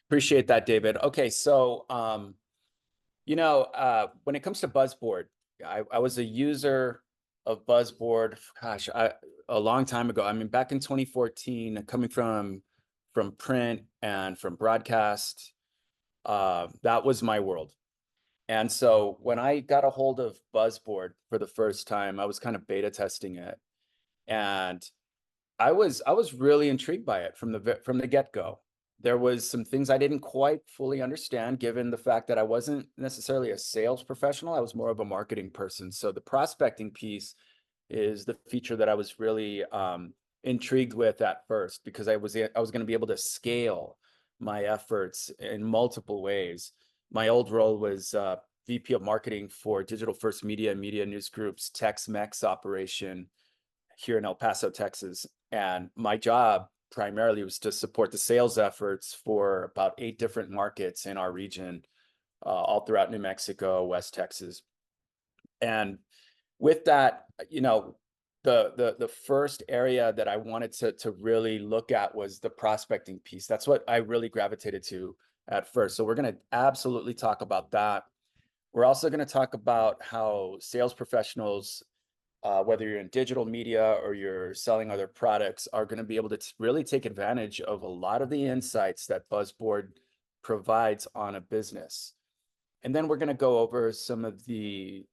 Appreciate that, David. Okay, so when it comes to BuzzBoard, I was a user of BuzzBoard, gosh, a long time ago. I mean, back in 2014, coming from print and from broadcast, that was my world. And so when I got a hold of BuzzBoard for the first time, I was kind of beta testing it, and I was really intrigued by it from the get-go. There was some things I didn't quite fully understand, given the fact that I wasn't necessarily a sales professional. I was more of a marketing person. So the prospecting piece is the feature that I was really intrigued with at first, because I was going to be able to scale my efforts in multiple ways. My old role was VP of marketing for Digital First Media and Media News Group's Tex-Mex operation here in El Paso, Texas. And my job primarily was to support the sales efforts for about 8 different markets in our region, all throughout New Mexico, West Texas. And with that, the first area that I wanted to really look at was the prospecting piece. That's what I really gravitated to at first. So we're going to absolutely talk about that. We're also going to talk about how sales professionals, whether you're in digital media or you're selling other products, are going to be able to really take advantage of a lot of the insights that BuzzBoard provides on a business. And then we're going to go over some of the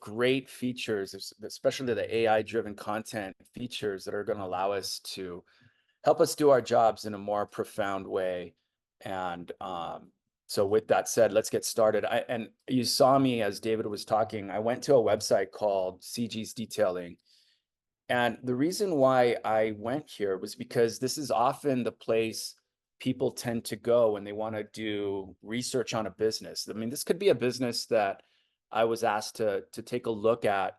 great features, especially the AI-driven content features that are going to allow us to help us do our jobs in a more profound way. And so with that said, let's get started. And you saw me as David was talking, I went to a website called CG's Detailing. And the reason why I went here was because this is often the place people tend to go when they want to do research on a business. I mean, this could be a business that I was asked to take a look at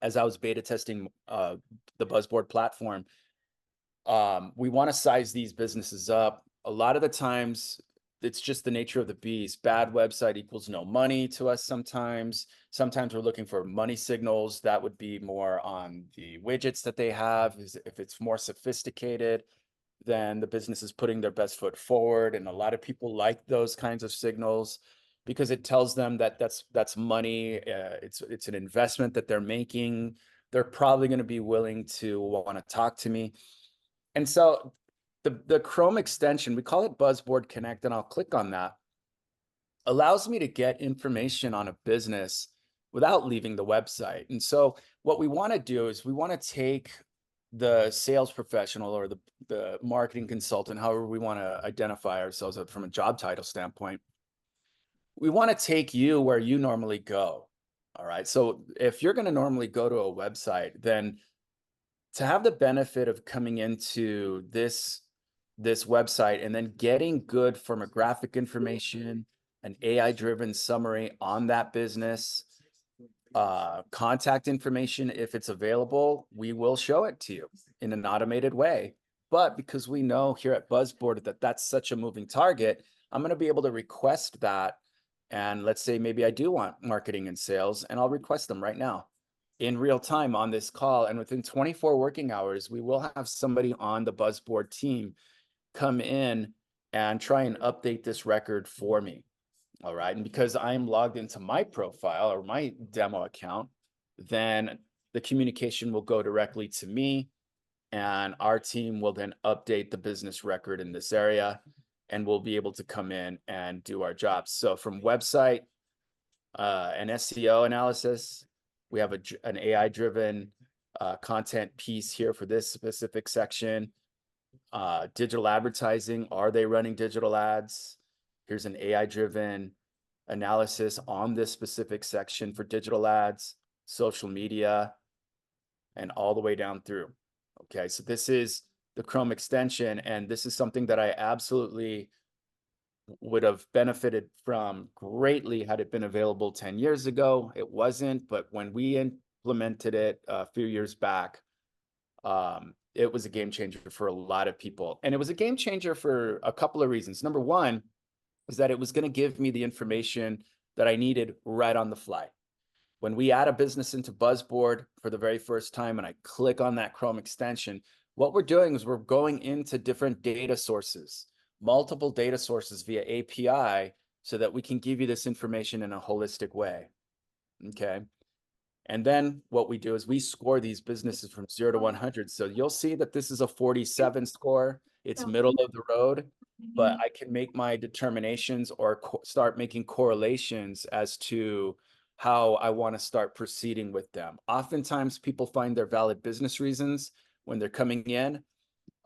as I was beta testing the BuzzBoard platform. We want to size these businesses up. A lot of the times, it's just the nature of the beast. Bad website equals no money to us sometimes. Sometimes we're looking for money signals. That would be more on the widgets that they have. If it's more sophisticated, then the business is putting their best foot forward. And a lot of people like those kinds of signals because it tells them that that's money. It's an investment that they're making. They're probably going to be willing to want to talk to me. And so the Chrome extension, we call it BuzzBoard Connect, and I'll click on that, allows me to get information on a business without leaving the website. And so what we want to do is we want to take the sales professional or the marketing consultant, however we want to identify ourselves from a job title standpoint. We want to take you where you normally go. All right. So if you're going to normally go to a website, then to have the benefit of coming into this website and then getting good firmographic information, an AI-driven summary on that business, contact information, if it's available, we will show it to you in an automated way. But because we know here at BuzzBoard that that's such a moving target, I'm going to be able to request that. And let's say maybe I do want marketing and sales, and I'll request them right now in real time on this call. And within 24 working hours, we will have somebody on the BuzzBoard team come in and try and update this record for me. All right. And because I'm logged into my profile or my demo account, then the communication will go directly to me, and our team will then update the business record in this area, and we'll be able to come in and do our jobs. So from website and SEO analysis, we have an AI-driven content piece here for this specific section. Digital advertising, are they running digital ads? Here's an AI-driven analysis on this specific section for digital ads, social media, and all the way down through. Okay, so this is the Chrome extension, and this is something that I absolutely would have benefited from greatly had it been available 10 years ago. It wasn't, but when we implemented it a few years back, it was a game changer for a lot of people. And it was a game changer for a couple of reasons. Number one is that it was going to give me the information that I needed right on the fly. When we add a business into BuzzBoard for the very first time and I click on that Chrome extension, what we're doing is we're going into different data sources. multiple data sources via API so that we can give you this information in a holistic way. Okay. And then what we do is we score these businesses from 0 to 100. So you'll see that this is a 47 score. It's middle of the road, but I can make my determinations or start making correlations as to how I want to start proceeding with them. Oftentimes people find their valid business reasons when they're coming in.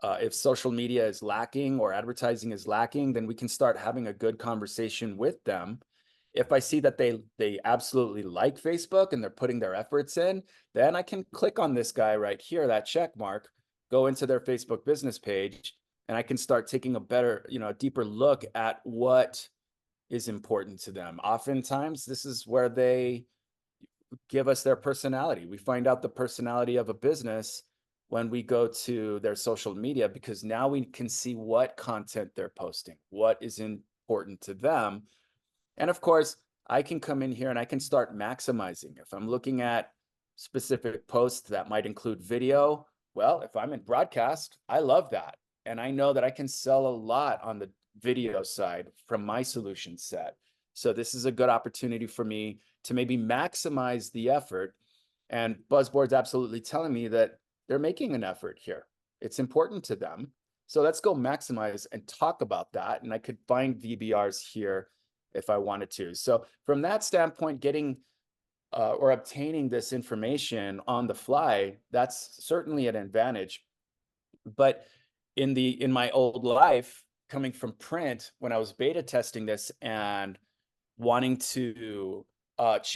If social media is lacking or advertising is lacking, then we can start having a good conversation with them. If I see that they absolutely like Facebook and they're putting their efforts in, then I can click on this guy right here, that check mark, go into their Facebook business page, and I can start taking a better, a deeper look at what is important to them. Oftentimes, this is where they give us their personality. We find out the personality of a business when we go to their social media, because now we can see what content they're posting, what is important to them. And of course, I can come in here and I can start maximizing. If I'm looking at specific posts that might include video, well, if I'm in broadcast, I love that. And I know that I can sell a lot on the video side from my solution set. So this is a good opportunity for me to maybe maximize the effort. And BuzzBoard's absolutely telling me that they're making an effort here. It's important to them. So let's go maximize and talk about that. And I could find VBRs here if I wanted to. So from that standpoint, getting or obtaining this information on the fly, that's certainly an advantage. But in my old life, coming from print, when I was beta testing this and wanting to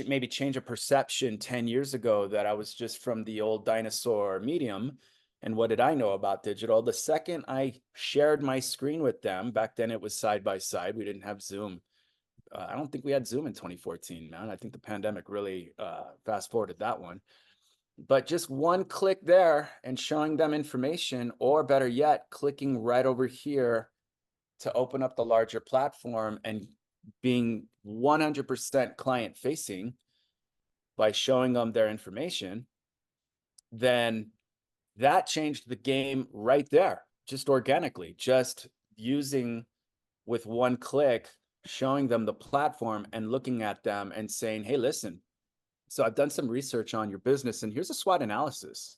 maybe change a perception 10 years ago that I was just from the old dinosaur medium, and what did I know about digital? The second I shared my screen with them, back then it was side by side, we didn't have Zoom. I don't think we had Zoom in 2014, man. I think the pandemic really fast forwarded that one. But just one click there and showing them information, or better yet, clicking right over here to open up the larger platform and being 100% client facing by showing them their information, then that changed the game right there, just organically, just using with one click, showing them the platform and looking at them and saying, hey, listen, so I've done some research on your business and here's a SWOT analysis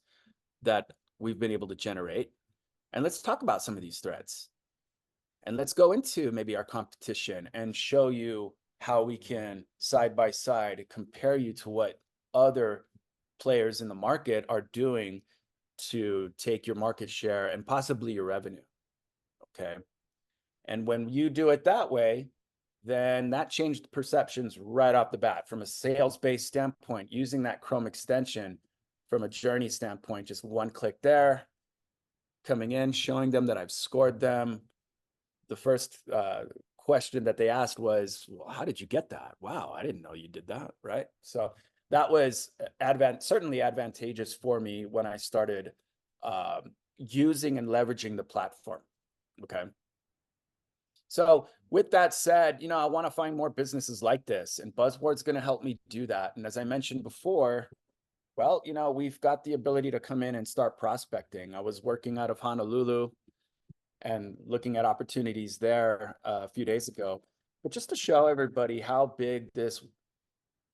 that we've been able to generate. And let's talk about some of these threats. And let's go into maybe our competition and show you how we can side by side compare you to what other players in the market are doing to take your market share and possibly your revenue. Okay. And when you do it that way, then that changed perceptions right off the bat from a sales-based standpoint, using that Chrome extension from a journey standpoint, just one click there, coming in, showing them that I've scored them. The first question that they asked was, well, how did you get that? Wow, I didn't know you did that, right? So that was certainly advantageous for me when I started using and leveraging the platform, okay? So with that said, I want to find more businesses like this, and BuzzBoard's going to help me do that. And as I mentioned before, well, we've got the ability to come in and start prospecting. I was working out of Honolulu and looking at opportunities there a few days ago. But just to show everybody how big this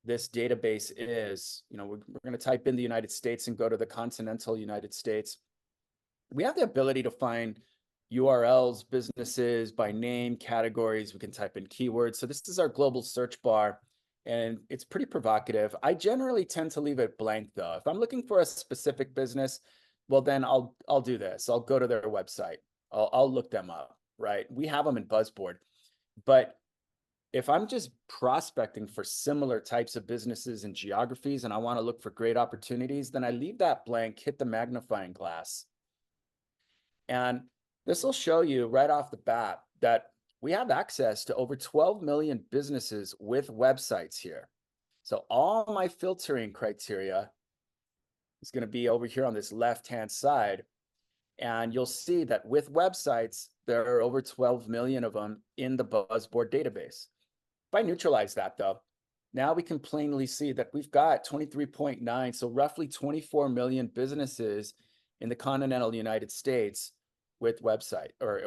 database is, we're going to type in the United States and go to the continental United States. We have the ability to find URLs, businesses by name, categories. We can type in keywords. So this is our global search bar, and it's pretty provocative. I generally tend to leave it blank though. If I'm looking for a specific business, well, then I'll do this. I'll go to their website. I'll look them up, right? We have them in BuzzBoard. But if I'm just prospecting for similar types of businesses and geographies, and I want to look for great opportunities, then I leave that blank, hit the magnifying glass. And this will show you right off the bat that we have access to over 12 million businesses with websites here. So all my filtering criteria is going to be over here on this left-hand side. And you'll see that with websites, there are over 12 million of them in the BuzzBoard database. If I neutralize that though, now we can plainly see that we've got 23.9, so roughly 24 million businesses in the continental United States with website or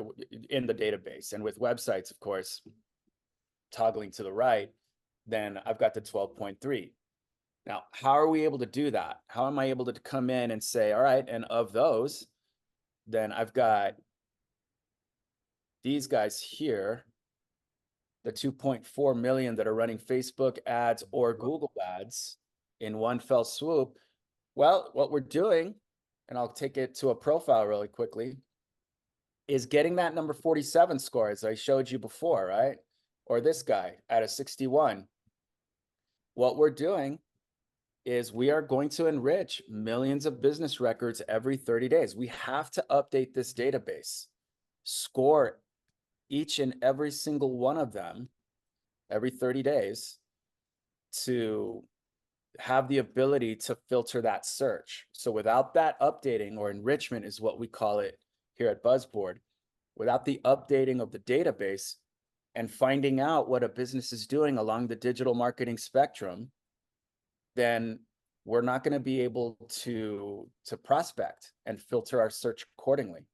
in the database. And with websites, of course, toggling to the right, then I've got the 12.3. Now, how are we able to do that? How am I able to come in and say, all right, and of those, then I've got these guys here, the 2.4 million that are running Facebook ads or Google ads in one fell swoop. Well, what we're doing, and I'll take it to a profile really quickly, is getting that number 47 score, as I showed you before, right? Or this guy at a 61. What we're doing is we are going to enrich millions of business records every 30 days. We have to update this database, score each and every single one of them every 30 days to have the ability to filter that search. So without that updating, or enrichment is what we call it here at BuzzBoard, without the updating of the database and finding out what a business is doing along the digital marketing spectrum, then we're not going to be able to prospect and filter our search accordingly.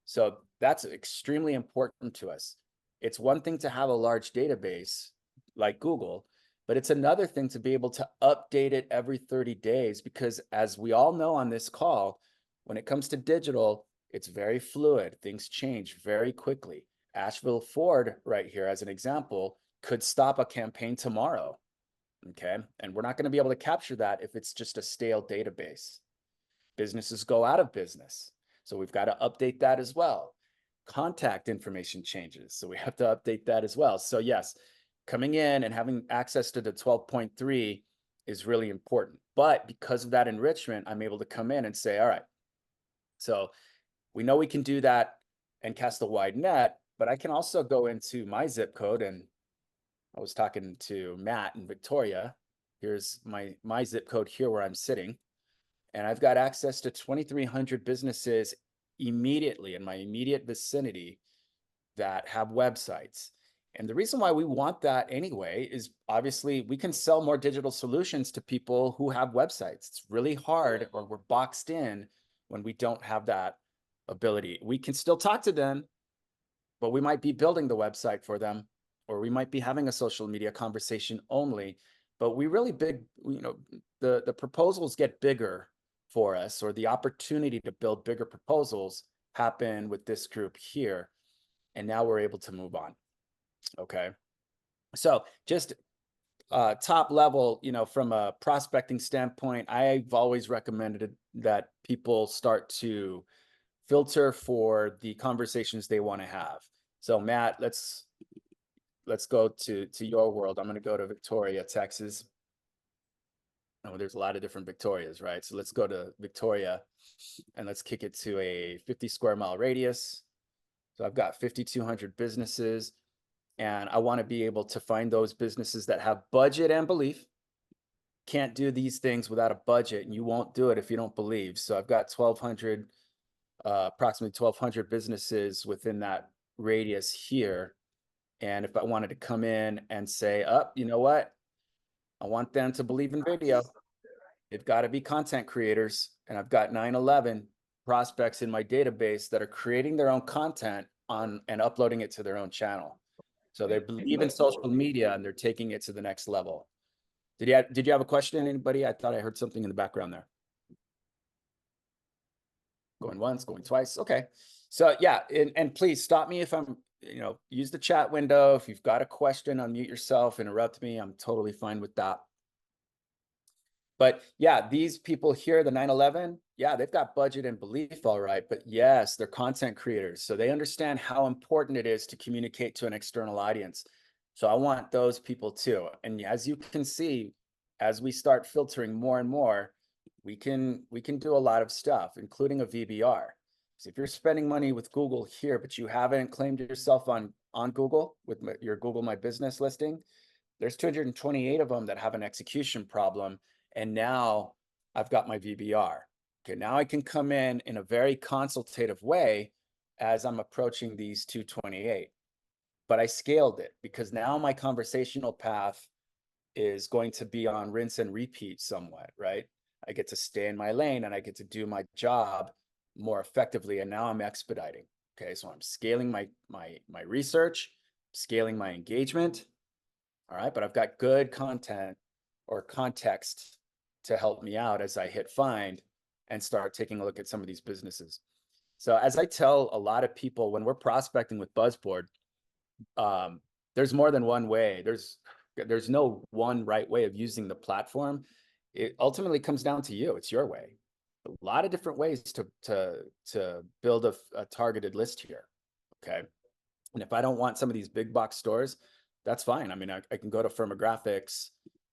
So that's extremely important to us. It's one thing to have a large database like Google, but it's another thing to be able to update it every 30 days, because as we all know on this call, when it comes to digital, it's very fluid. Things change very quickly. Asheville Ford right here, as an example, could stop a campaign tomorrow. Okay. And we're not going to be able to capture that if it's just a stale database. Businesses go out of business. So we've got to update that as well. Contact information changes. So we have to update that as well. So yes, coming in and having access to the 12.3 is really important. But because of that enrichment, I'm able to come in and say, all right, so we know we can do that and cast a wide net, but I can also go into my zip code. And I was talking to Matt in Victoria. Here's my zip code here where I'm sitting. And I've got access to 2,300 businesses immediately in my immediate vicinity that have websites. And the reason why we want that anyway is obviously we can sell more digital solutions to people who have websites. It's really hard, or we're boxed in when we don't have that ability. We can still talk to them, but we might be building the website for them, or we might be having a social media conversation only. But we really the proposals get bigger for us, or the opportunity to build bigger proposals happen with this group here. And now we're able to move on. Okay. So just top level, from a prospecting standpoint, I've always recommended that people start to filter for the conversations they want to have. So Matt, let's go to your world. I'm going to go to Victoria, Texas. Oh, there's a lot of different Victorias, right? So let's go to Victoria and let's kick it to a 50 square mile radius. So I've got 5,200 businesses, and I want to be able to find those businesses that have budget and belief. Can't do these things without a budget, and you won't do it if you don't believe. So I've got approximately 1,200 businesses within that radius here. And if I wanted to come in and say, you know what? I want them to believe in video. They've got to be content creators. And I've got 911 prospects in my database that are creating their own content and uploading it to their own channel. So they believe in social media and they're taking it to the next level. Did you have a question, anybody? I thought I heard something in the background there. Going once, going twice. Okay. So yeah, and please stop me if I'm, use the chat window. If you've got a question, unmute yourself, interrupt me. I'm totally fine with that. But yeah, these people here, the 911, yeah, they've got budget and belief, all right. But yes, they're content creators. So they understand how important it is to communicate to an external audience. So I want those people too. And as you can see, as we start filtering more and more, we can do a lot of stuff, including a VBR. So if you're spending money with Google here, but you haven't claimed yourself on Google with your Google My Business listing, there's 228 of them that have an execution problem. And now I've got my VBR. Okay, now I can come in a very consultative way as I'm approaching these 228. But I scaled it because now my conversational path is going to be on rinse and repeat somewhat, right? I get to stay in my lane and I get to do my job more effectively. And now I'm expediting. Okay, so I'm scaling my research, scaling my engagement. All right, but I've got good content or context to help me out as I hit find and start taking a look at some of these businesses. So as I tell a lot of people when we're prospecting with BuzzBoard, there's more than one way. There's no one right way of using the platform. It ultimately comes down to you. It's your way. A lot of different ways to build a targeted list here. Okay. And if I don't want some of these big box stores, that's fine. I mean, I can go to firmographics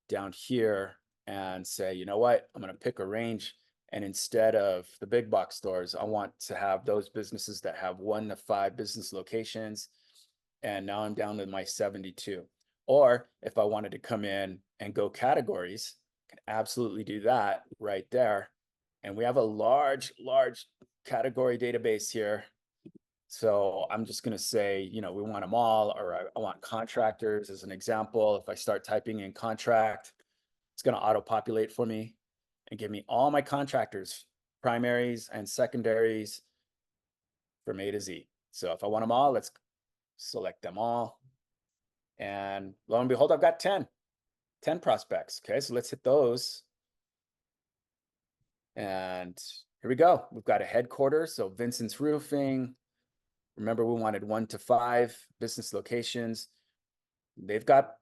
down here and say, you know what, I'm going to pick a range. And instead of the big box stores, I want to have those businesses that have 1 to 5 business locations. And now I'm down to my 72. Or if I wanted to come in and go categories, I can absolutely do that right there. And we have a large category database here. So I'm just going to say, you know, we want them all, or I want contractors as an example. If I start typing in contract, it's going to auto-populate for me and give me all my contractors, primaries and secondaries from A to Z. So if I want them all, let's select them all. And lo and behold, I've got 10 prospects. Okay, so let's hit those. And here we go. We've got a headquarters. So Vincent's Roofing. Remember, we wanted 1 to 5 business locations. They've got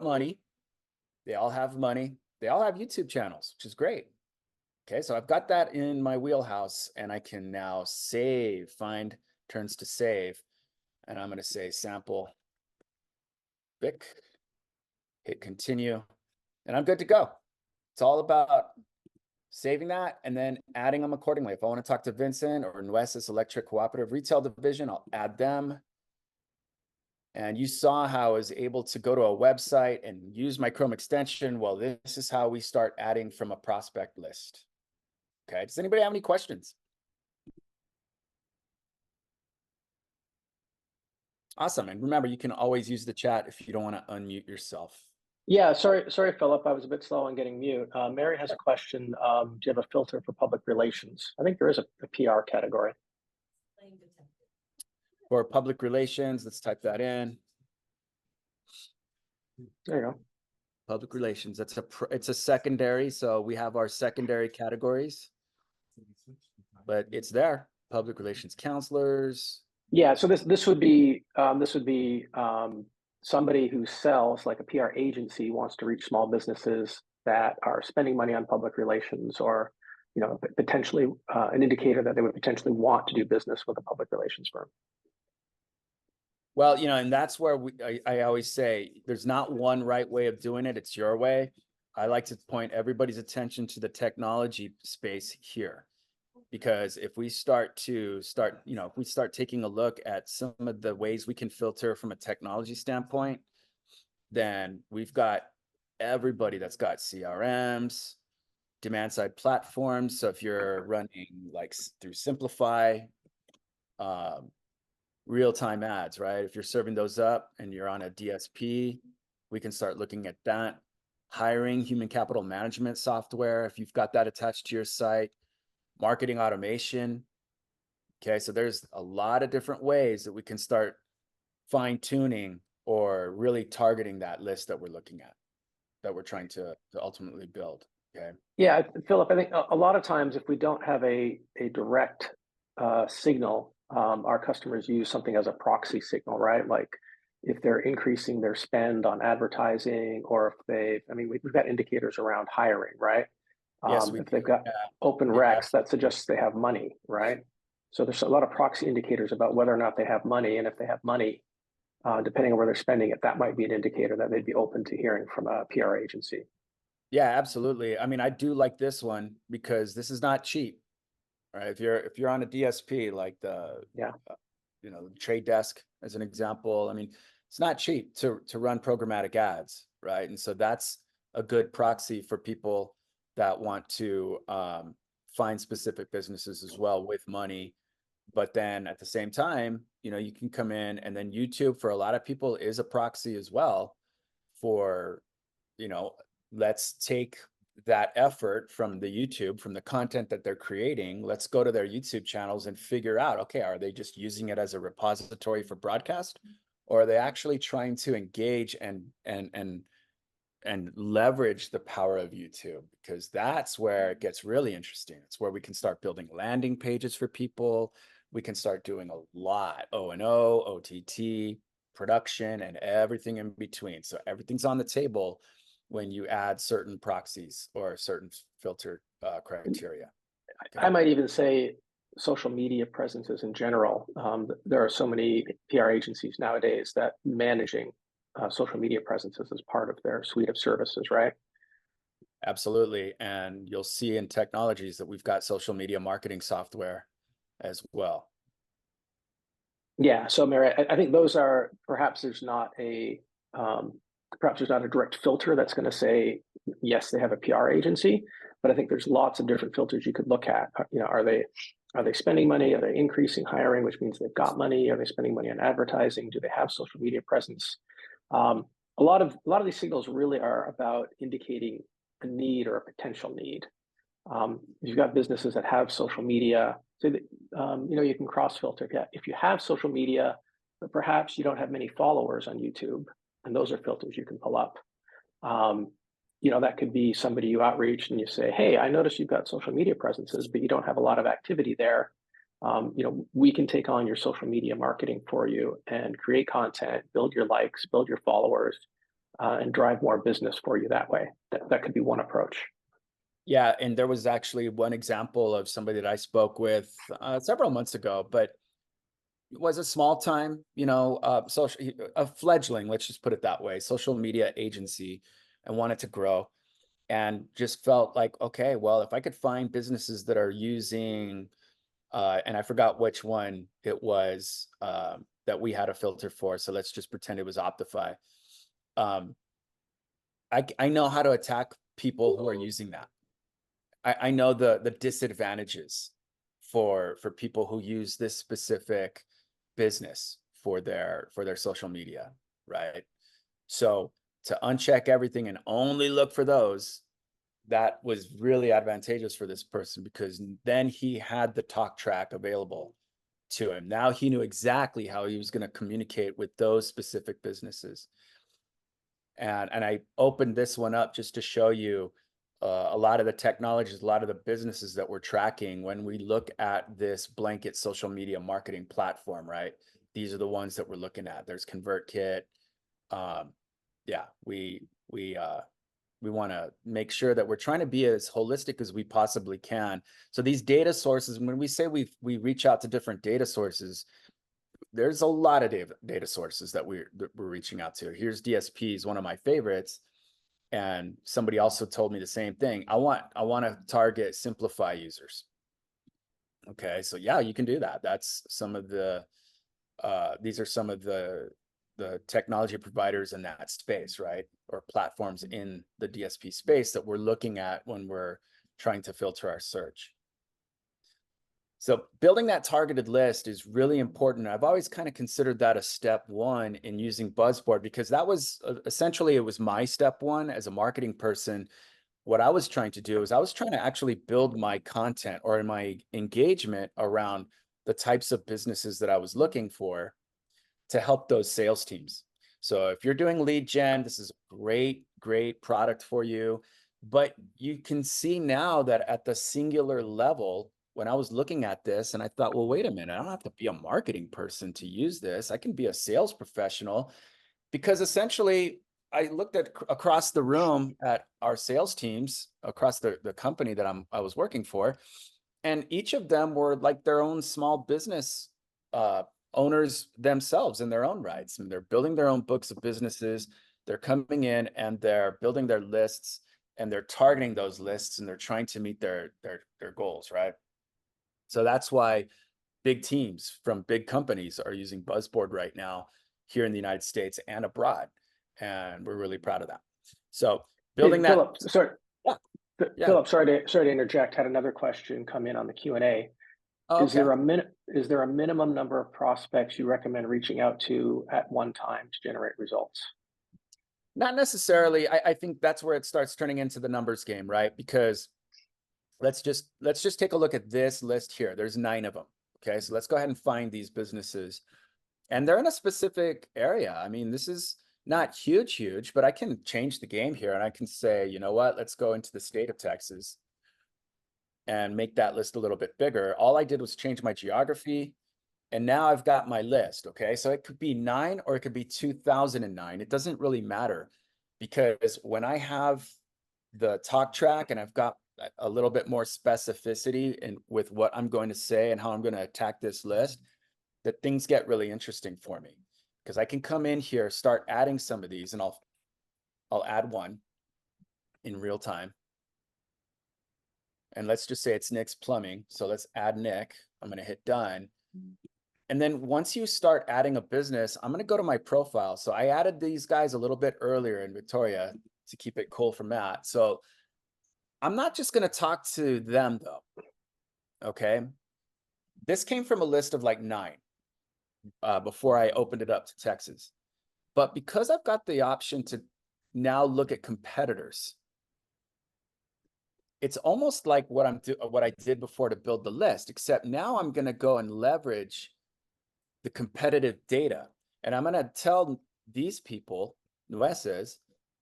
money. They all have money. They all have YouTube channels, which is great. Okay, so I've got that in my wheelhouse, and I can now save. Find turns to save, and I'm going to say sample Vic. Hit continue, and I'm good to go. It's all about saving that and then adding them accordingly. If I want to talk to Vincent or Nueces Electric Cooperative Retail Division, I'll add them. And you saw how I was able to go to a website and use my Chrome extension. Well, this is how we start adding from a prospect list. Okay, does anybody have any questions? Awesome. And remember, you can always use the chat if you don't want to unmute yourself. Yeah, sorry, Philip. I was a bit slow on getting mute. Mary has a question. Do you have a filter for public relations? I think there is a PR category. For public relations, let's type that in. There you go. Public relations. It's a secondary, so we have our secondary categories, but it's there. Public relations counselors. Yeah, so this would be somebody who sells, like a PR agency wants to reach small businesses that are spending money on public relations, or potentially an indicator that they would potentially want to do business with a public relations firm. Well, and that's where I always say there's not one right way of doing it. It's your way. I like to point everybody's attention to the technology space here, because if we start taking a look at some of the ways we can filter from a technology standpoint, then we've got everybody that's got CRMs, demand side platforms. So if you're running like through Simplify, real-time ads, right? If you're serving those up and you're on a DSP, we can start looking at that. Hiring, human capital management software, if you've got that attached to your site. Marketing automation. Okay, so there's a lot of different ways that we can start fine-tuning or really targeting that list that we're looking at, that we're trying to ultimately build. Okay. Yeah, Philip, I think a lot of times if we don't have a direct signal, our customers use something as a proxy signal, right? Like if they're increasing their spend on advertising, or if we've got indicators around hiring, right? Yes, if they've got open recs, that suggests they have money, right? So there's a lot of proxy indicators about whether or not they have money, and if they have money, depending on where they're spending it, that might be an indicator that they'd be open to hearing from a PR agency. Yeah, absolutely. I mean, I do like this one because this is not cheap, right? If you're on a DSP, like the Trade Desk as an example, I mean, it's not cheap to run programmatic ads, right? And so that's a good proxy for people that want to find specific businesses as well with money. But then at the same time, you can come in, and then YouTube for a lot of people is a proxy as well for, let's take that effort from the YouTube, from the content that they're creating. Let's go to their YouTube channels and figure out, okay, are they just using it as a repository for broadcast? Or are they actually trying to engage and leverage the power of YouTube? Because that's where it gets really interesting. It's where we can start building landing pages for people. We can start doing a lot, O&O, OTT, production, and everything in between. So everything's on the table when you add certain proxies or certain filter criteria. I might even say social media presences in general. There are so many PR agencies nowadays that managing social media presences is part of their suite of services, right? Absolutely. And you'll see in technologies that we've got social media marketing software as well. Yeah. So, Mary, I think those are perhaps there's not a direct filter that's going to say yes, they have a PR agency, but I think there's lots of different filters you could look at. Are they spending money? Are they increasing hiring, which means they've got money? Are they spending money on advertising? Do they have social media presence? A lot of these signals really are about indicating a need or a potential need. You've got businesses that have social media, so that, you can cross filter. Yeah, if you have social media, but perhaps you don't have many followers on YouTube, and those are filters you can pull up. That could be somebody you outreach and you say, hey, I noticed you've got social media presences, but you don't have a lot of activity there. We can take on your social media marketing for you and create content, build your likes, build your followers, and drive more business for you that way. That could be one approach. Yeah, and there was actually one example of somebody that I spoke with several months ago, but it was a small time, a fledgling, let's just put it that way, social media agency, and wanted to grow, and just felt like, okay, well, if I could find businesses that are using, and I forgot which one it was that we had a filter for, so let's just pretend it was Optify. Um, I know how to attack people who are using that. I know the disadvantages for people who use this specific business for their social media, right? So to uncheck everything and only look for those, that was really advantageous for this person, because then he had the talk track available to him. Now he knew exactly how he was going to communicate with those specific businesses. And I opened this one up just to show you a lot of the technologies, a lot of the businesses that we're tracking when we look at this blanket social media marketing platform, right? These are the ones that we're looking at. There's ConvertKit. Yeah, we want to make sure that we're trying to be as holistic as we possibly can. So these data sources, when we say we reach out to different data sources, there's a lot of data sources that we're reaching out to. Here's DSPs, one of my favorites. And somebody also told me the same thing. I want to target Simplify users. Okay, so yeah, you can do that. That's some of the these are some of the technology providers in that space, right? Or platforms in the DSP space that we're looking at when we're trying to filter our search. So building that targeted list is really important. I've always kind of considered that a step one in using BuzzBoard, because that was essentially, it was my step one as a marketing person. What I was trying to do is I was trying to actually build my content or my engagement around the types of businesses that I was looking for to help those sales teams. So if you're doing lead gen, this is a great product for you. But you can see now that at the singular level, when I was looking at this and I thought, well, wait a minute, I don't have to be a marketing person to use this. I can be a sales professional, because essentially I looked at across the room at our sales teams across the company that I was working for, and each of them were like their own small business owners themselves in their own rights. And they're building their own books of businesses. They're coming in and they're building their lists, and they're targeting those lists, and they're trying to meet their goals, right? So that's why big teams from big companies are using BuzzBoard right now here in the United States and abroad. And we're really proud of that. So building that. Philip, sorry. Yeah. Yeah. Philip, sorry to interject. Had another question come in on the Q&A. Oh, Is okay. there a minimum number of prospects you recommend reaching out to at one time to generate results? Not necessarily. I think that's where it starts turning into the numbers game, right? Because let's just take a look at this list here. There's 9 of them. Okay, so let's go ahead and find these businesses, and they're in a specific area. I mean, this is not huge, but I can change the game here, and I can say, you know what? Let's go into the state of Texas and make that list a little bit bigger. All I did was change my geography, and now I've got my list. Okay, so it could be 9 or it could be 2009. It doesn't really matter, because when I have the talk track and I've got a little bit more specificity in with what I'm going to say and how I'm going to attack this list, that things get really interesting for me, because I can come in here, start adding some of these, and I'll add one in real time. And let's just say it's Nick's Plumbing. So let's add Nick. I'm going to hit done. And then once you start adding a business, I'm going to go to my profile. So I added these guys a little bit earlier in Victoria to keep it cool for Matt. So I'm not just going to talk to them though. Okay. This came from a list of like 9 before I opened it up to Texas. But because I've got the option to now look at competitors, it's almost like what I did before to build the list, except now I'm going to go and leverage the competitive data. And I'm going to tell these people, Nueces,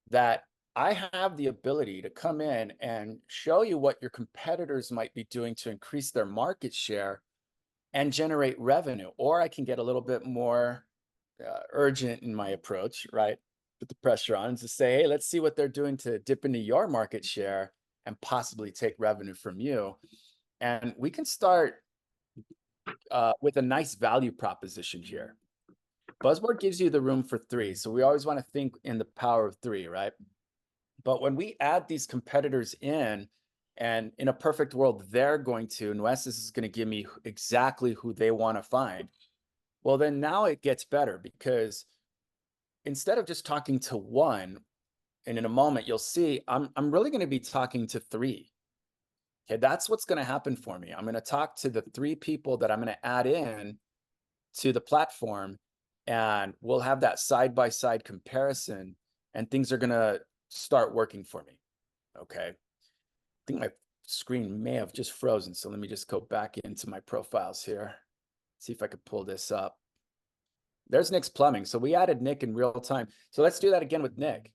that I have the ability to come in and show you what your competitors might be doing to increase their market share and generate revenue. Or I can get a little bit more urgent in my approach, right? Put the pressure on to say, hey, let's see what they're doing to dip into your market share and possibly take revenue from you. And we can start with a nice value proposition here. BuzzBoard gives you the room for 3. So we always want to think in the power of 3, right? But when we add these competitors in, and in a perfect world, they're going to, Nueces is going to give me exactly who they want to find. Well, then now it gets better, because instead of just talking to one, and in a moment you'll see, I'm really going to be talking to 3. Okay, that's what's going to happen for me. I'm going to talk to the 3 people that I'm going to add in to the platform, and we'll have that side-by-side comparison, and things are going to start working for me. Okay. I think my screen may have just frozen. So let me just go back into my profiles here. See if I could pull this up. There's Nick's Plumbing. So we added Nick in real time. So let's do that again with Nick.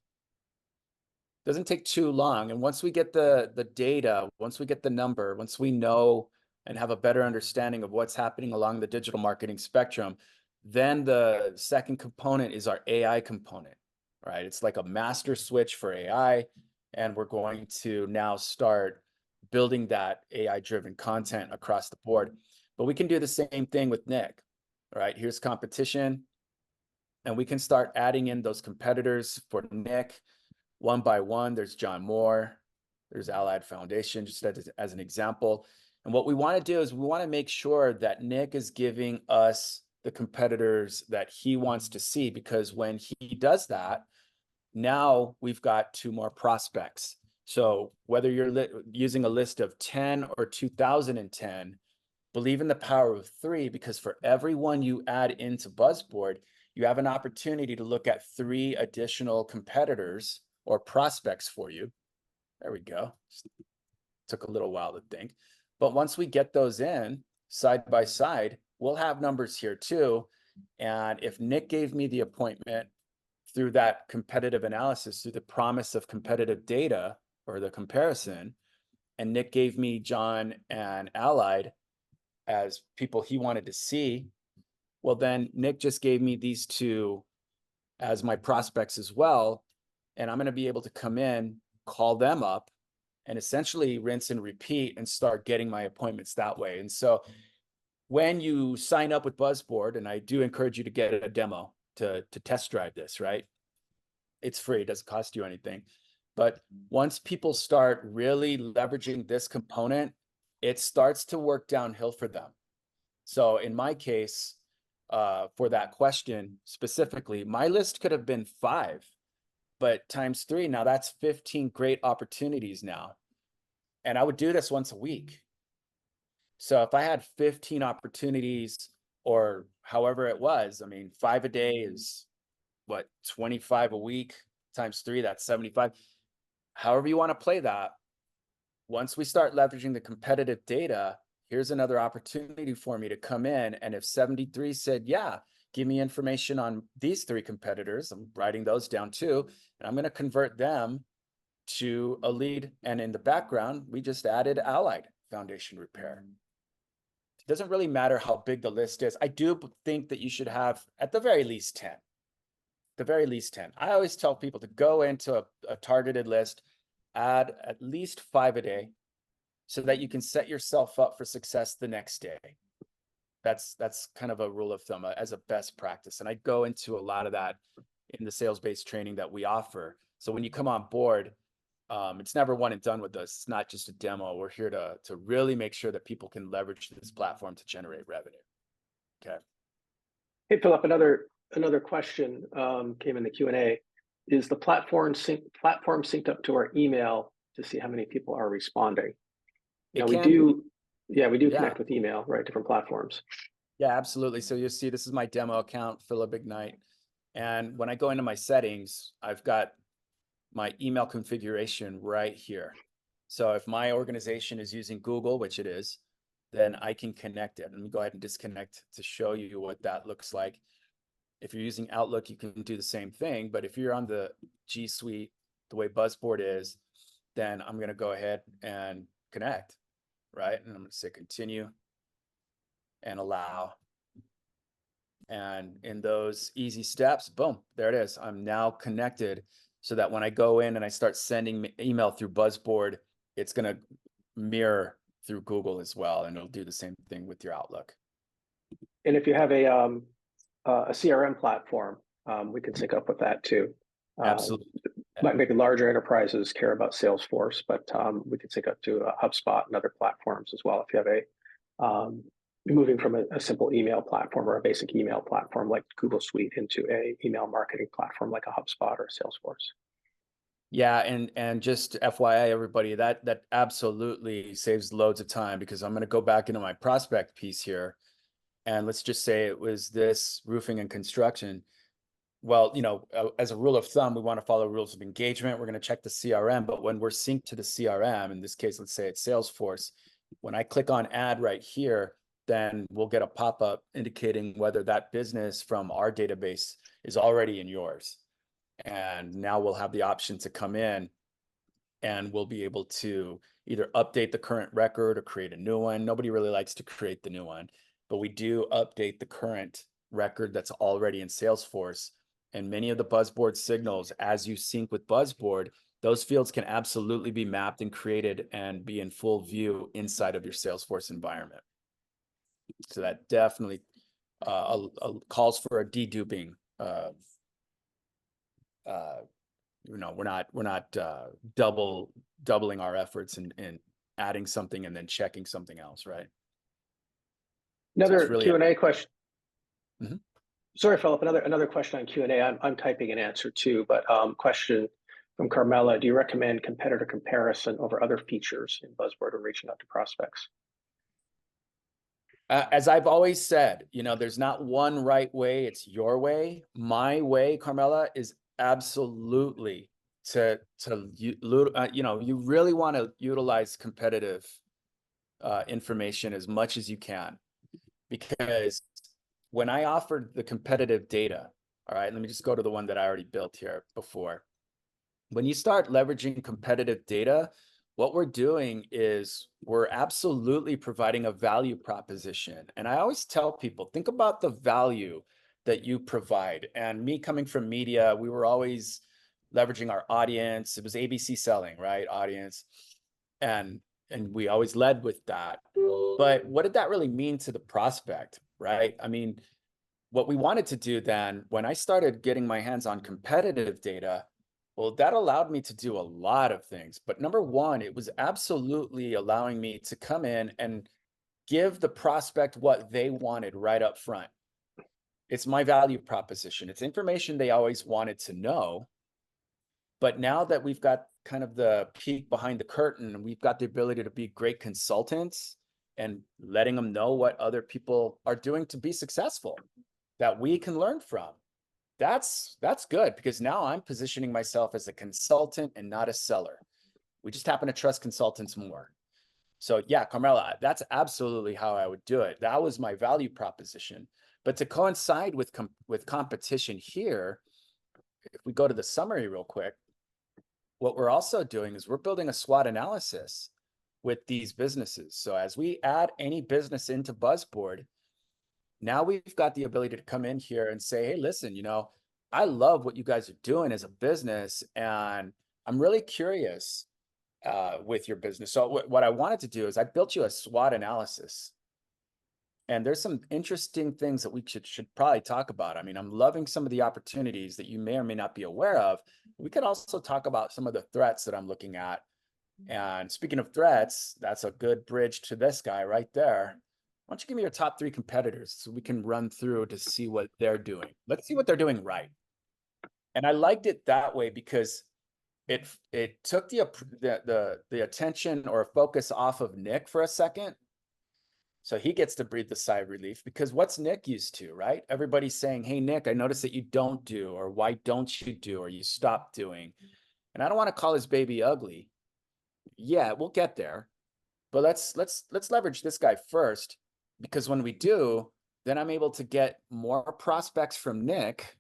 Doesn't take too long. And once we get the data, once we get the number, once we know and have a better understanding of what's happening along the digital marketing spectrum, then the second component is our AI component, right? It's like a master switch for AI. And we're going to now start building that AI-driven content across the board. But we can do the same thing with Nick, right? Here's competition. And we can start adding in those competitors for Nick. One by one, there's John Moore, there's Allied Foundation, just as an example. And what we want to do is we want to make sure that Nick is giving us the competitors that he wants to see, because when he does that, now we've got 2 more prospects. So whether you're using a list of 10 or 2010, believe in the power of 3, because for every one you add into BuzzBoard, you have an opportunity to look at 3 additional competitors or prospects for you. There we go. Took a little while to think. But once we get those in side by side, we'll have numbers here too. And if Nick gave me the appointment through that competitive analysis, through the promise of competitive data or the comparison, and Nick gave me John and Allied as people he wanted to see, well, then Nick just gave me these 2 as my prospects as well. And I'm going to be able to come in, call them up, and essentially rinse and repeat and start getting my appointments that way. And so when you sign up with BuzzBoard, and I do encourage you to get a demo to test drive this, right? It's free, it doesn't cost you anything. But once people start really leveraging this component, it starts to work downhill for them. So in my case, for that question specifically, my list could have been 5. But times 3, now that's 15 great opportunities now. And I would do this once a week. So if I had 15 opportunities, or however it was, I mean, 5 a day is what, 25 a week. times 3, that's 75. However you want to play that. Once we start leveraging the competitive data, here's another opportunity for me to come in. And if 73 said, yeah, give me information on these 3 competitors, I'm writing those down too, and I'm going to convert them to a lead. And in the background, we just added Allied Foundation Repair. It doesn't really matter how big the list is. I do think that you should have at the very least 10. The very least 10. I always tell people to go into a targeted list, add at least 5 a day so that you can set yourself up for success the next day. That's kind of a rule of thumb as a best practice. And I go into a lot of that in the sales-based training that we offer. So when you come on board, it's never one and done with us. It's not just a demo. We're here to really make sure that people can leverage this platform to generate revenue. Okay. Hey, Philip, another question came in the Q&A. Is the platform synced up to our email to see how many people are responding? Now we do connect with email, right? Different platforms. Yeah, absolutely. So you'll see this is my demo account, BuzzBoard Ignite. And when I go into my settings, I've got my email configuration right here. So if my organization is using Google, which it is, then I can connect it. Let me go ahead and disconnect to show you what that looks like. If you're using Outlook, you can do the same thing. But if you're on the G Suite, the way BuzzBoard is, then I'm going to go ahead and connect, right? And I'm going to say continue and allow. And in those easy steps, boom, there it is. I'm now connected so that when I go in and I start sending email through BuzzBoard, it's going to mirror through Google as well. And it'll do the same thing with your Outlook. And if you have a CRM platform, we can sync up with that too. Absolutely. Maybe larger enterprises care about Salesforce, but we can sync up to HubSpot and other platforms as well. If you have moving from a simple email platform or a basic email platform like Google Suite into a email marketing platform like a HubSpot or Salesforce. Yeah, and just FYI, everybody, that absolutely saves loads of time, because I'm going to go back into my prospect piece here. And let's just say it was this roofing and construction. Well, as a rule of thumb, we want to follow rules of engagement. We're going to check the CRM, but when we're synced to the CRM, in this case, let's say it's Salesforce, when I click on add right here, then we'll get a pop-up indicating whether that business from our database is already in yours. And now we'll have the option to come in and we'll be able to either update the current record or create a new one. Nobody really likes to create the new one, but we do update the current record that's already in Salesforce. And many of the BuzzBoard signals, as you sync with BuzzBoard, those fields can absolutely be mapped and created and be in full view inside of your Salesforce environment. So that definitely calls for a deduping. We're not doubling our efforts in adding something and then checking something else, right? Another so really Q&A question. Mm-hmm. Sorry, Philip, another question on Q&A. I'm typing an answer too, but question from Carmela: do you recommend competitor comparison over other features in BuzzBoard when reaching out to prospects? As I've always said, there's not one right way. It's your way. My way, Carmela, is absolutely you really want to utilize competitive information as much as you can, because when I offered the competitive data, all right, let me just go to the one that I already built here before. When you start leveraging competitive data, what we're doing is we're absolutely providing a value proposition. And I always tell people, think about the value that you provide. And me coming from media, we were always leveraging our audience. It was ABC selling, right? Audience. And we always led with that. But what did that really mean to the prospect, right? I mean, what we wanted to do then, when I started getting my hands on competitive data, well, that allowed me to do a lot of things. But number one, it was absolutely allowing me to come in and give the prospect what they wanted right up front. It's my value proposition. It's information they always wanted to know. But now that we've got kind of the peek behind the curtain, we've got the ability to be great consultants and letting them know what other people are doing to be successful that we can learn from. that's good because now I'm positioning myself as a consultant and not a seller. We just happen to trust consultants more. So yeah, Carmela, that's absolutely how I would do it. That was my value proposition. But to coincide with competition here, if we go to the summary real quick, what we're also doing is we're building a SWOT analysis with these businesses. So as we add any business into BuzzBoard, now we've got the ability to come in here and say, hey, listen, I love what you guys are doing as a business, and I'm really curious with your business. So what I wanted to do is I built you a SWOT analysis. And there's some interesting things that we should probably talk about. I mean, I'm loving some of the opportunities that you may or may not be aware of. We could also talk about some of the threats that I'm looking at. And speaking of threats, that's a good bridge to this guy right there. Why don't you give me your top 3 competitors so we can run through to see what they're doing. Let's see what they're doing right. And I liked it that way because it took the attention or focus off of Nick for a second. So he gets to breathe the sigh of relief because what's Nick used to, right? Everybody's saying, hey, Nick, I noticed that you don't do, or why don't you do, or you stop doing. And I don't want to call his baby ugly. Yeah, we'll get there. But let's leverage this guy first, because when we do, then I'm able to get more prospects from Nick.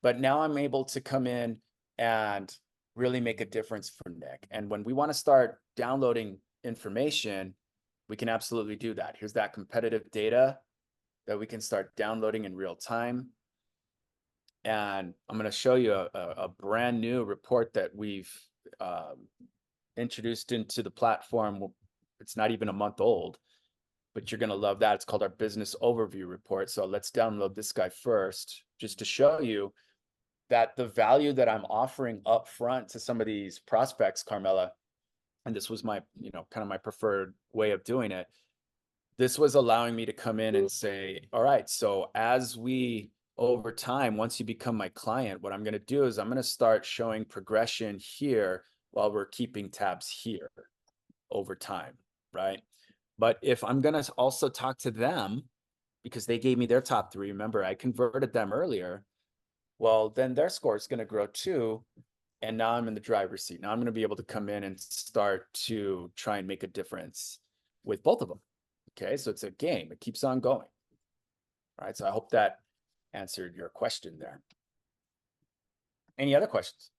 But now I'm able to come in and really make a difference for Nick. And when we want to start downloading information, we can absolutely do that. Here's that competitive data that we can start downloading in real time. And I'm going to show you a brand new report that we've introduced into the platform. It's not even a month old, but you're going to love that. It's called our business overview report. So let's download this guy first, just to show you that the value that I'm offering up front to some of these prospects, Carmela, and this was my, kind of my preferred way of doing it. This was allowing me to come in and say, all right, so as we, over time, once you become my client, what I'm going to do is I'm going to start showing progression here while we're keeping tabs here over time, right? But if I'm going to also talk to them, because they gave me their top 3, remember, I converted them earlier, well, then their score is going to grow too. And now I'm in the driver's seat. Now I'm going to be able to come in and start to try and make a difference with both of them. Okay, so it's a game. It keeps on going. All right, so I hope that answered your question there. Any other questions?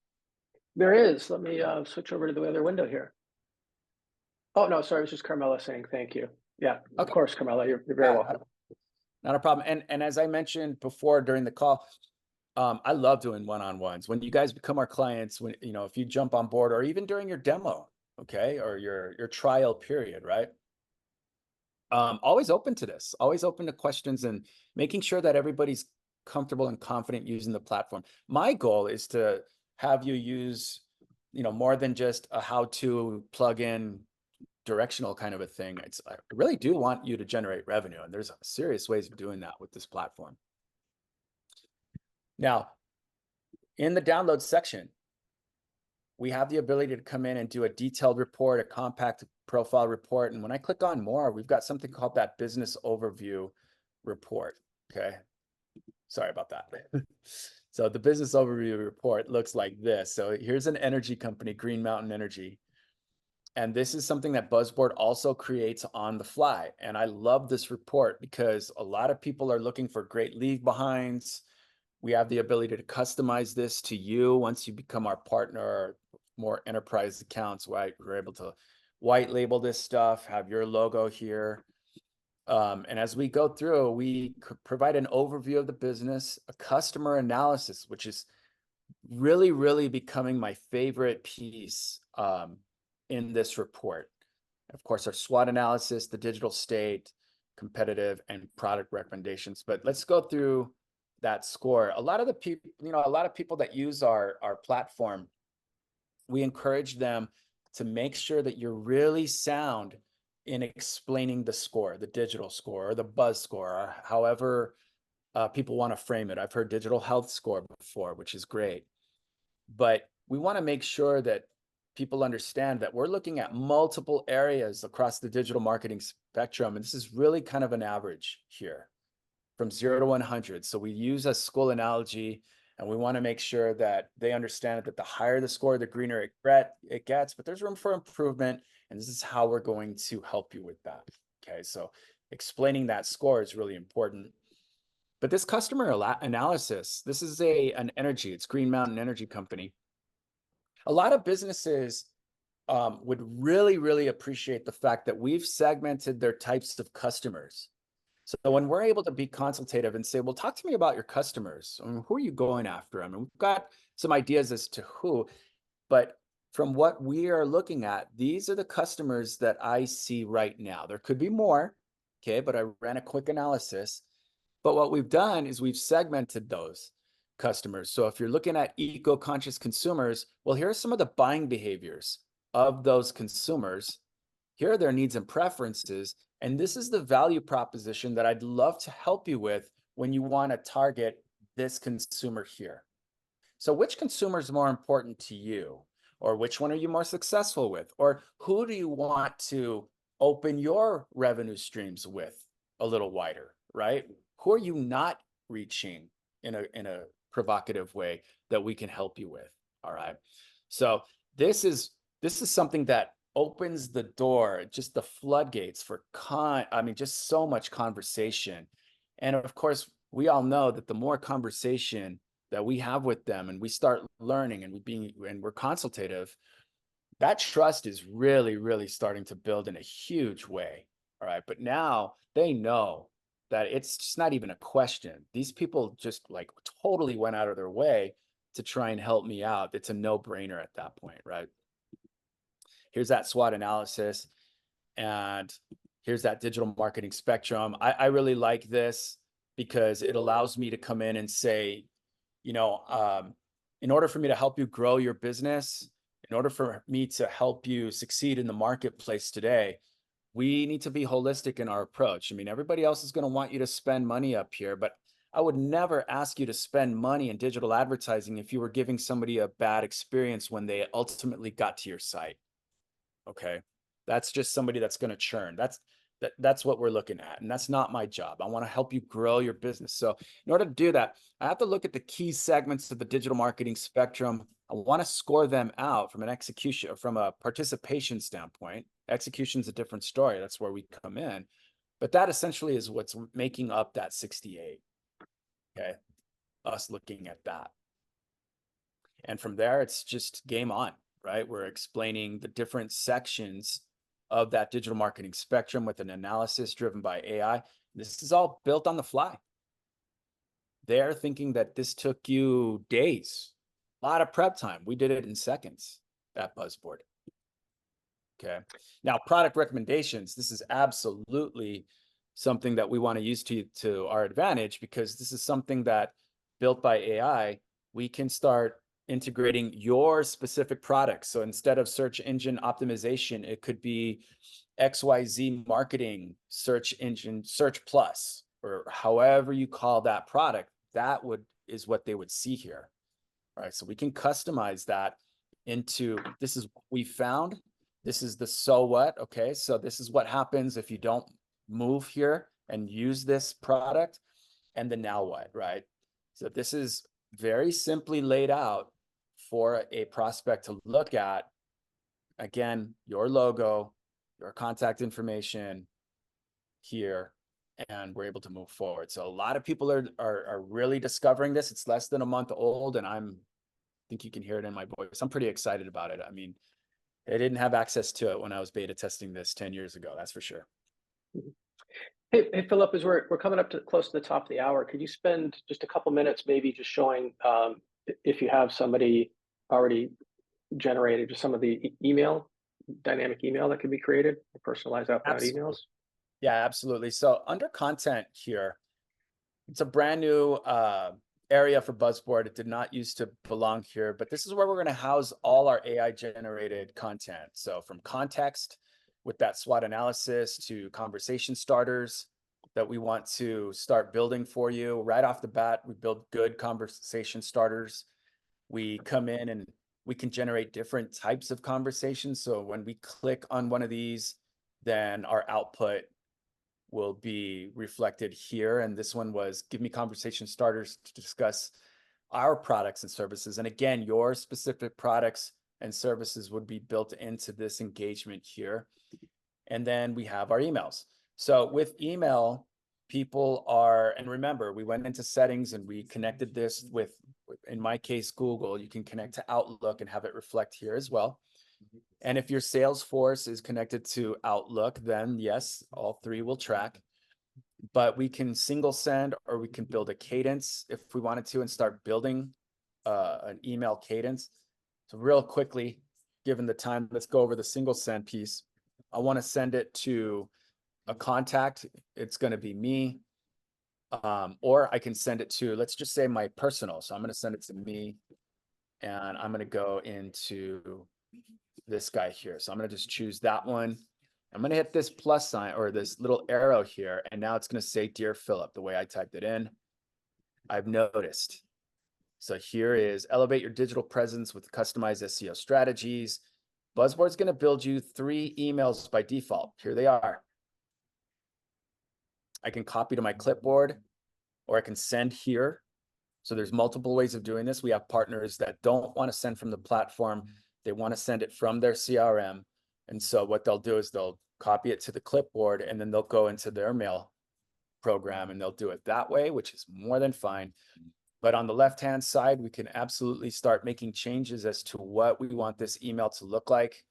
There is. Let me switch over to the other window here. Oh, no, sorry. It was just Carmela saying thank you. Yeah, of course, Carmela. You're very welcome. Not a problem. And as I mentioned before during the call, I love doing one-on-ones. When you guys become our clients, when if you jump on board, or even during your demo, okay, or your trial period, right? Always open to this, always open to questions, and making sure that everybody's comfortable and confident using the platform. My goal is to have you use, more than just a how-to plug-in directional kind of a thing. I really do want you to generate revenue, and there's serious ways of doing that with this platform. Now, in the download section, we have the ability to come in and do a detailed report, a compact profile report. And when I click on more, we've got something called that business overview report. Okay. Sorry about that. So the business overview report looks like this. So here's an energy company, Green Mountain Energy. And this is something that BuzzBoard also creates on the fly. And I love this report because a lot of people are looking for great leave behinds. We have the ability to customize this to you once you become our partner, more enterprise accounts, right? We're able to white label this stuff, have your logo here. And as we go through, we provide an overview of the business, a customer analysis, which is really, really becoming my favorite piece in this report. Of course, our SWOT analysis, the digital state, competitive, and product recommendations. But let's go through that score. A lot of the people, a lot of people that use our platform, we encourage them to make sure that you're really sound in explaining the score, the digital score, or the buzz score, or however people want to frame it. I've heard digital health score before, which is great. But we want to make sure that people understand that we're looking at multiple areas across the digital marketing spectrum. And this is really kind of an average here. from 0 to 100. So we use a school analogy, and we want to make sure that they understand that the higher the score, the greener it gets, but there's room for improvement. And this is how we're going to help you with that. Okay, so explaining that score is really important. But this customer analysis, this is an energy, it's Green Mountain Energy Company. A lot of businesses would really, really appreciate the fact that we've segmented their types of customers. So when we're able to be consultative and say, well, talk to me about your customers. I mean, who are you going after? I mean, we've got some ideas as to who, but from what we are looking at, these are the customers that I see right now. There could be more, okay, but I ran a quick analysis. But what we've done is we've segmented those customers. So if you're looking at eco-conscious consumers, well, here are some of the buying behaviors of those consumers. Here are their needs and preferences. And this is the value proposition that I'd love to help you with when you want to target this consumer here. So which consumer is more important to you? Or which one are you more successful with? Or who do you want to open your revenue streams with a little wider, right? Who are you not reaching in a provocative way that we can help you with? All right. So this is something that opens the door, just the floodgates for just so much conversation. And of course, we all know that the more conversation that we have with them and we start learning and we're consultative, that trust is really, really starting to build in a huge way. All right. But now they know that it's just not even a question. These people just like totally went out of their way to try and help me out. It's a no-brainer at that point, right? Here's that SWOT analysis, and here's that digital marketing spectrum. I really like this because it allows me to come in and say, in order for me to help you grow your business, in order for me to help you succeed in the marketplace today, we need to be holistic in our approach. I mean, everybody else is going to want you to spend money up here, but I would never ask you to spend money in digital advertising if you were giving somebody a bad experience when they ultimately got to your site. Okay. That's just somebody that's going to churn. That's what we're looking at. And that's not my job. I want to help you grow your business. So in order to do that, I have to look at the key segments of the digital marketing spectrum. I want to score them out from a participation standpoint. Execution is a different story. That's where we come in. But that essentially is what's making up that 68. Okay. Us looking at that. And from there, it's just game on, right? We're explaining the different sections of that digital marketing spectrum with an analysis driven by AI. This is all built on the fly. They're thinking that this took you days, a lot of prep time. We did it in seconds at BuzzBoard. Okay. Now, product recommendations, this is absolutely something that we want to use to our advantage, because this is something that built by AI, we can start integrating your specific products. So instead of search engine optimization, it could be XYZ marketing, search plus, or however you call that product. Is what they would see here. All right. So we can customize that into, this is what we found. This is the so what. Okay. So this is what happens if you don't move here and use this product, and the now what, right? So this is very simply laid out for a prospect to look at. Again, your logo, your contact information here, and we're able to move forward. So a lot of people are really discovering this. It's less than a month old, and I think you can hear it in my voice. I'm pretty excited about it. I mean, I didn't have access to it when I was beta testing this 10 years ago, that's for sure. Hey, Philip, as we're coming up to close to the top of the hour, could you spend just a couple minutes maybe just showing if you have somebody already generated, just some of the dynamic email that can be created, the personalized outbound emails? Yeah, absolutely. So under content here, it's a brand new area for BuzzBoard. It did not used to belong here, but this is where we're going to house all our AI generated content. So from context with that SWOT analysis to conversation starters that we want to start building for you. Right off the bat, we build good conversation starters. We come in and we can generate different types of conversations. So when we click on one of these, then our output will be reflected here. And this one was give me conversation starters to discuss our products and services. And again, your specific products and services would be built into this engagement here. And then we have our emails. So with email, people are, and remember, we went into settings and we connected this with, in my case, Google. You can connect to Outlook and have it reflect here as well. And if your Salesforce is connected to Outlook, then yes, all three will track. But we can single send, or we can build a cadence if we wanted to and start building an email cadence. So real quickly, given the time, let's go over the single send piece. I want to send it to a contact. It's going to be me. Or I can send it to, let's just say my personal. So I'm going to send it to me, and I'm going to go into this guy here. So I'm going to just choose that one. I'm going to hit this plus sign or this little arrow here. And now it's going to say, Dear Philip, the way I typed it in. I've noticed. So here is elevate your digital presence with customized SEO strategies. BuzzBoard's going to build you 3 emails by default. Here they are. I can copy to my clipboard, or I can send here. So there's multiple ways of doing this. We have partners that don't want to send from the platform. They want to send it from their CRM. And so what they'll do is they'll copy it to the clipboard, and then they'll go into their mail program and they'll do it that way, which is more than fine. But on the left-hand side, we can absolutely start making changes as to what we want this email to look like.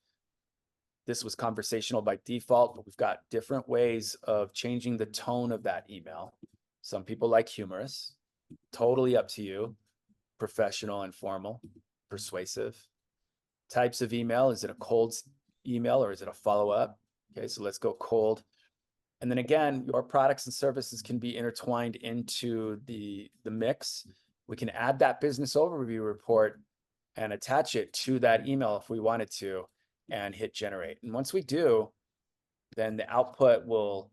This was conversational by default, but we've got different ways of changing the tone of that email. Some people like humorous, totally up to you. Professional and formal, persuasive. Types of email, is it a cold email or is it a follow-up? Okay, so let's go cold. And then again, your products and services can be intertwined into the mix. We can add that business overview report and attach it to that email if we wanted to, and hit generate. And once we do, then the output will,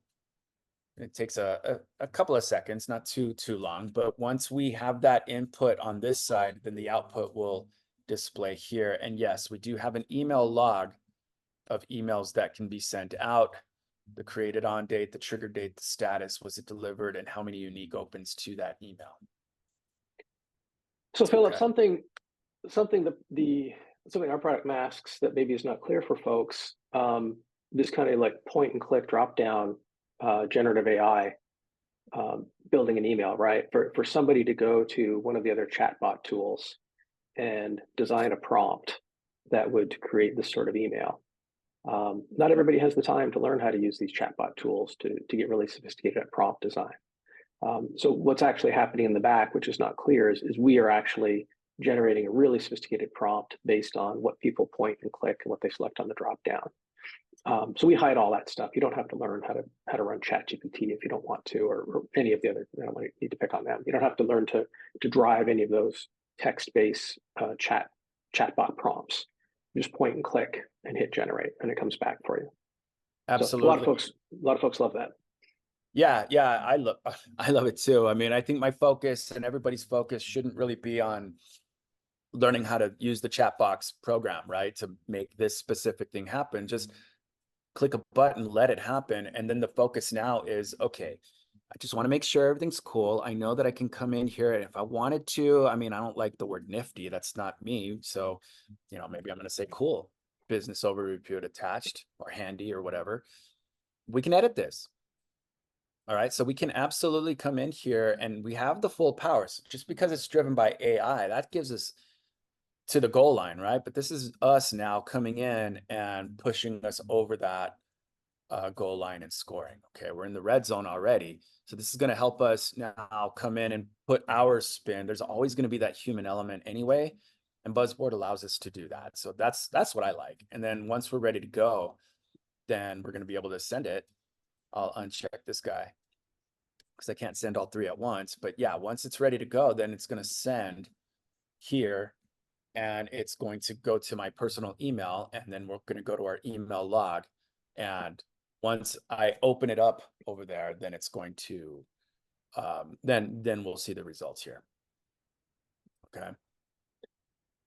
it takes a couple of seconds, not too long, but once we have that input on this side, then the output will display here. And yes, we do have an email log of emails that can be sent out, the created on date, the trigger date, the status, was it delivered, and how many unique opens to that email. So Philip, Okay. something our product masks that maybe is not clear for folks, this kind of like point and click drop down, generative AI, building an email, right? For somebody to go to one of the other chatbot tools and design a prompt that would create this sort of email. Not everybody has the time to learn how to use these chatbot tools to get really sophisticated at prompt design. So what's actually happening in the back, which is not clear, is we are actually generating a really sophisticated prompt based on what people point and click and what they select on the drop down. So we hide all that stuff. You don't have to learn how to run ChatGPT if you don't want to, or any of the other. I don't need to pick on them. You don't have to learn to drive any of those text-based chatbot prompts. You just point and click and hit generate, and it comes back for you. Absolutely. So a lot of folks love that. Yeah, I love it too. I mean, I think my focus and everybody's focus shouldn't really be on learning how to use the chat box program, right? To make this specific thing happen. Just click a button, let it happen. And then the focus now is, okay, I just want to make sure everything's cool. I know that I can come in here, and if I wanted to, I mean, I don't like the word nifty. That's not me. So, maybe I'm going to say cool, business overview attached, or handy, or whatever. We can edit this. All right, so we can absolutely come in here and we have the full power. So just because it's driven by AI, that gives us to the goal line, right? But this is us now coming in and pushing us over that goal line and scoring. Okay, we're in the red zone already. So this is going to help us now come in and put our spin. There's always going to be that human element anyway, and BuzzBoard allows us to do that. So that's what I like. And then once we're ready to go, then we're going to be able to send it. I'll uncheck this guy because I can't send all 3 at once. But yeah, once it's ready to go, then it's going to send here, and it's going to go to my personal email, and then we're going to go to our email log. And once I open it up over there, then it's going to, then we'll see the results here. Okay.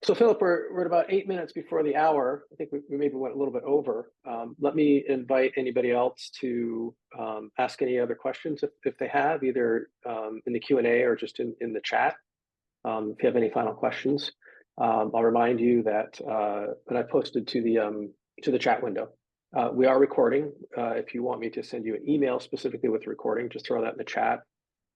So Philip, we're at about 8 minutes before the hour. I think we maybe went a little bit over. Let me invite anybody else to ask any other questions if they have, either in the Q&A or just in the chat. If you have any final questions, I'll remind you that when I posted to the chat window, we are recording. If you want me to send you an email specifically with recording, just throw that in the chat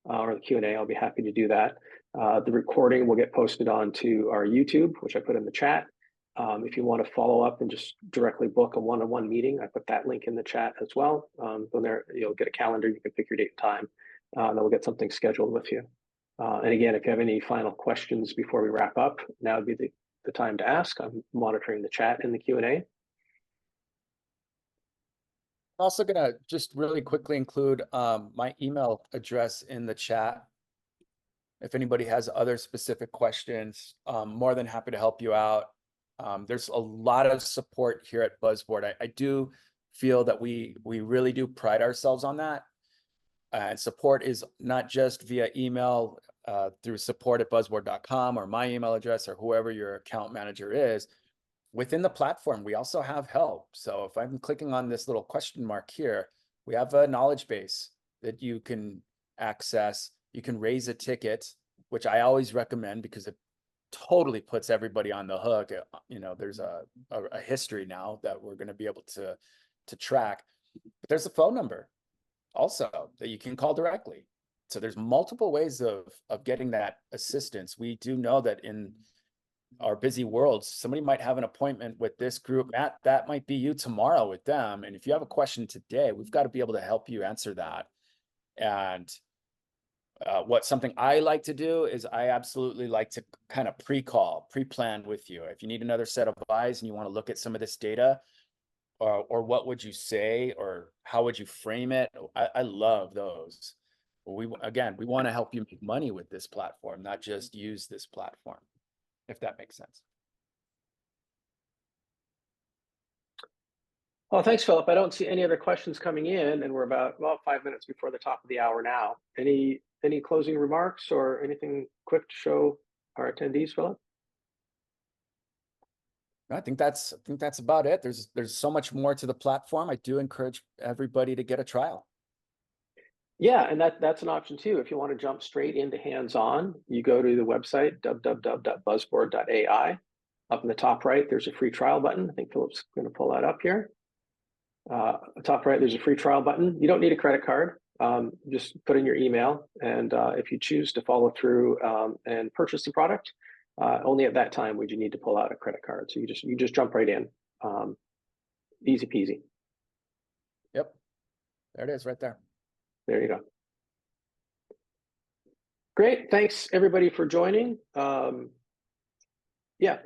or the Q&A. I'll be happy to do that. The recording will get posted onto our YouTube, which I put in the chat. If you want to follow up and just directly book a one-on-one meeting, I put that link in the chat as well. From there, you'll get a calendar. You can pick your date and time, and then we'll get something scheduled with you. And again, if you have any final questions before we wrap up, now would be the time to ask. I'm monitoring the chat and the Q&A. I'm also gonna just really quickly include my email address in the chat. If anybody has other specific questions, I'm more than happy to help you out. There's a lot of support here at BuzzBoard. I do feel that we really do pride ourselves on that. And support is not just via email through support@buzzboard.com or my email address or whoever your account manager is. Within the platform, we also have help. So if I'm clicking on this little question mark here, we have a knowledge base that you can access. You can raise a ticket, which I always recommend because it totally puts everybody on the hook. You know, there's a history now that we're going to be able to track. But there's a phone number also that you can call directly. So there's multiple ways of getting that assistance. We do know that in our busy worlds, somebody might have an appointment with this group. Matt, that might be you tomorrow with them. And if you have a question today, we've got to be able to help you answer that. And something I like to do is I absolutely like to kind of pre-plan with you. If you need another set of eyes and you want to look at some of this data, or what would you say, or how would you frame it? I love those. We want to help you make money with this platform, not just use this platform, if that makes sense. Well, thanks, Philip. I don't see any other questions coming in, and we're about 5 minutes before the top of the hour now. Any closing remarks or anything quick to show our attendees, Philip? I think that's about it. There's so much more to the platform. I do encourage everybody to get a trial. Yeah, and that's an option too. If you want to jump straight into hands-on, you go to the website www.buzzboard.ai. Up in the top right, there's a free trial button. I think Philip's going to pull that up here. Top right, there's a free trial button. You don't need a credit card. Just put in your email, and if you choose to follow through and purchase the product, only at that time would you need to pull out a credit card. So you just jump right in. Easy peasy. Yep, there it is, right there. There you go. Great, thanks everybody for joining. Yeah,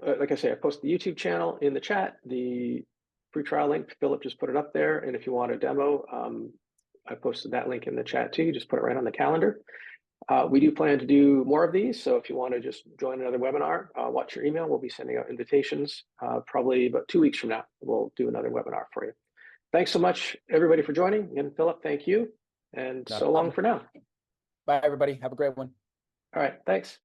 like I say, I posted the YouTube channel in the chat. The free trial link, Philip just put it up there. And if you want a demo, I posted that link in the chat too. You just put it right on the calendar. We do plan to do more of these. So if you want to just join another webinar, watch your email. We'll be sending out invitations probably about 2 weeks from now. We'll do another webinar for you. Thanks so much, everybody, for joining. And Philip, thank you. And so long for now. Bye, everybody. Have a great one. All right. Thanks.